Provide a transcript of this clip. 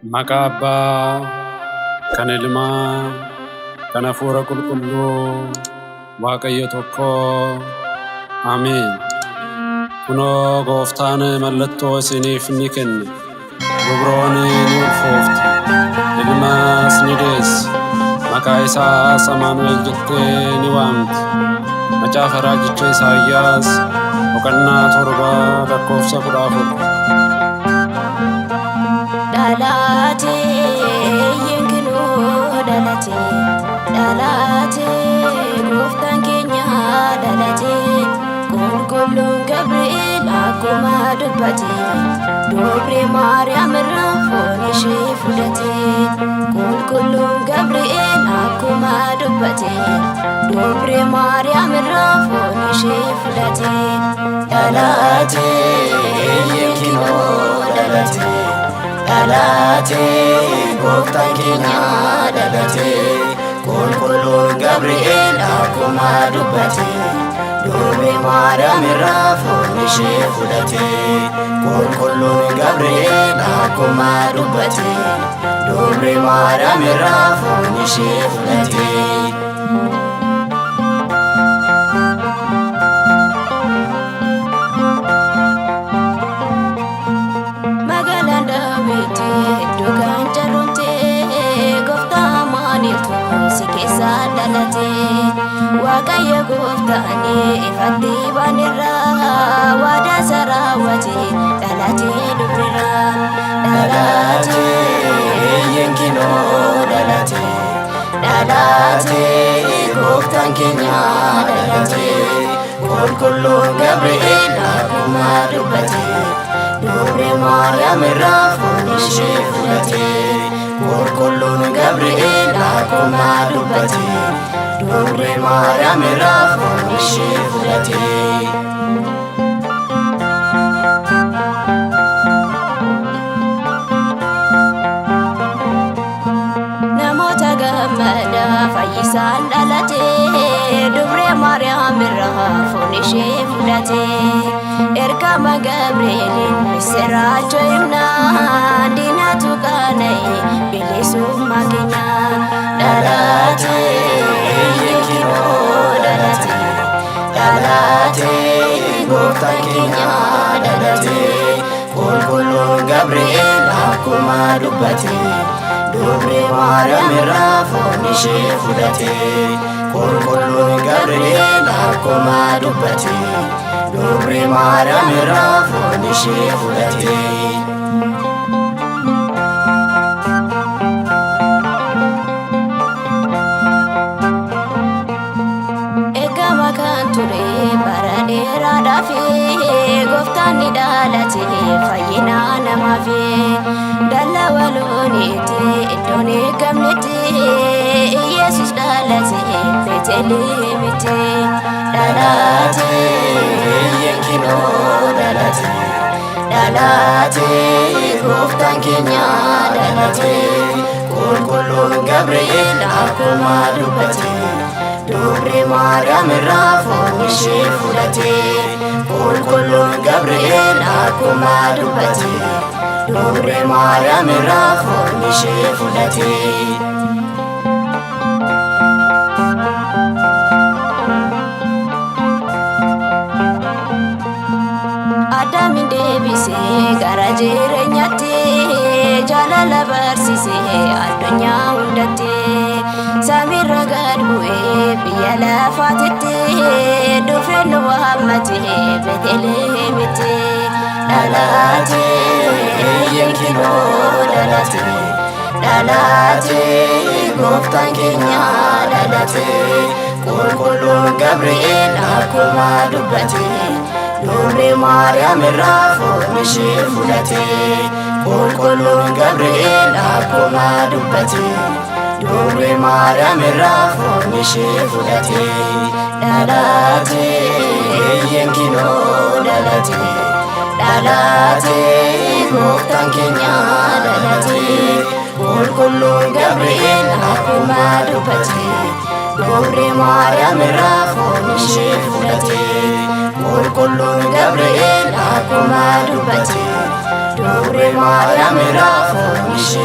Maqaa Abbaa, kan Ilmaa, kan Hafuura Qulqulluu, Waaqayyo tokkoo. Ameen. Kunoo Gooftaan mallattoo isiniif ni kenne. Gubroon ni ulfoofti, ilmas ni deessi. Maqaa isaas Amaanu'el jettee ni waamti. Macaafa raajicha Isaayyaas boqonnaa 7 lakkoofsa 14. Dhalate yenginu dhalate, dhalate Gooftaan keenya dhalate. Qulqulluun Gabri'eel akkuma dubbate, Dubree Maariyaam irraa foon ishee fudhate. Qulqulluun Gabri'eel akkuma dubbate, Dubree Maariyaam irraa foon ishee fudhate. Dhalate yenginu dhalate, dhalate Gooftaan keenya dhalate. Qulqulluun Gabri'eel akkuma dubbate, Dubree Maariyaam irraa foon ishee fudhate. Qulqulluun Gabri'eel akkuma dubbate, Dubree Maariyaam irraa foon ishee fudhate. Waaqayyo Gooftaani ifatti baanirraa, waadaa isaa raawwate dhalate Dubreerraa. Dhalate yenginu dhalate, dhalate Gooftaan keenya dhalate. Qulqulluun Gabri'eel akkuma dubbate, Dubree Maariyaam irraa foon ishee fudhate. Qulqulluun Gabri'eel akkuma dubbate, Dubree Maariyaam irraa foon ishee fudhate. Namoota gammada fayyisaan dhalate, Dubree Maariyaam irraa foon ishee fudhate. Ergama Gabri'eeliin misirraachoo himnaa, diinatu qaana'e bilisummaa keenya. Dhalate yenginu dhalate, dhalate Gooftaan keenya dhalate. Qulqulluun Gabri'eel akkuma dubbate, Dubree Maariyaam irraa foon ishee fudhate. Qulqulluun Gabri'eel akkuma dubbate, Dubree Maariyaam irraa foon ishee fudhate. Eegama kan ture bara dheeraadhaaf, Gooftaan ni dhalate fayyina namaaf. Dallaa walooniitti iddoon eegamnetti, Yesuus dhalate Beetelihemitti. Dhalate yenginu dhalate, dhalate Gooftaan keenya dhalate. Qulqulluun Gabri'eel akkuma dubbate, Dubree Maariyaam irraa foon ishee fudhate. Qulqulluun Gabri'eel akkuma dubbate, Dubree Maariyaam irraa foon ishee fudhate. Addaamiin deebisee gara jireenyaatti, jaalala barsiisee addunyaa hundatti. Samiirra gad bu'ee biyya lafaatitti, dhufee nu waammate Beetelihemitti. Dhalate yenginu dhalate, dhalate Gooftaan keenya dhalate. Qulqulluun Gabri'eel akkuma dubbate, Dubree Maariyaam irraa foon ishee fudhate. Qulqulluun Gabri'eel akkuma dubbate, Dubree Maariyaam irraa foon ishee fudhate. Dhalate yenginu dhalate, dhalate Gooftaan keenya dhalate. Qulqulluun Gabri'eel akkuma dubbate, Dubree Maariyaam irraa foon ishee fudhate. Qulqulluun Gabri'eel akkuma dubbate, Dubree Maariyaam irraa foon ishee